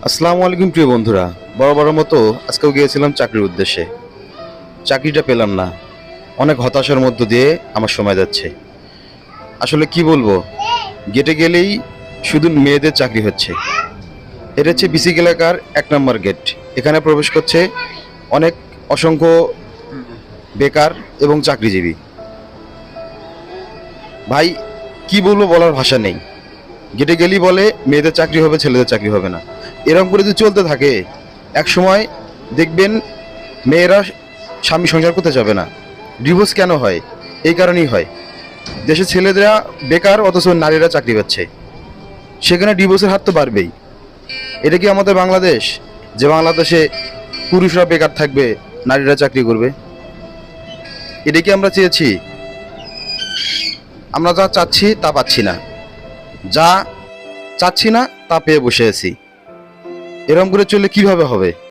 আসসালামু আলাইকুম প্রিয় বন্ধুরা। বড় মতো আজকেও গিয়েছিলাম চাকরির উদ্দেশ্যে। চাকরিটা পেলাম না। অনেক হতাশার মধ্য দিয়ে আমার সময় যাচ্ছে। আসলে কি বলবো, গেটে গেলেই শুধু মেয়েদের চাকরি হচ্ছে। এটা হচ্ছে বিসিক এলাকার 1 নম্বর গেট। এখানে প্রবেশ করছে অনেক অসংখ্য বেকার এবং চাকরিজীবী। ভাই, কি বলবো, বলার ভাষা নেই। গেটে গেলেই বলে মেয়েদের চাকরি হবে, ছেলেদের চাকরি হবে না। এরকম করে যদি চলতে থাকে, এক সময় দেখবেন মেয়েরা স্বামী সংসার করতে যাবে না। ডিভোর্স কেন হয়? এই কারণেই হয়। দেশের ছেলেরা বেকার, অথচ নারীরা চাকরি পাচ্ছে। সেখানে ডিভোর্সের হার তো বাড়বেই। এটা কি আমাদের বাংলাদেশ, যে বাংলাদেশে পুরুষরা বেকার থাকবে, নারীরা চাকরি করবে? এটা কি আমরা চেয়েছি? আমরা যা চাচ্ছি তা পাচ্ছি না, যা চাচ্ছি না তা পেয়ে বসে আছি। এরকম করে চললে কিভাবে হবে?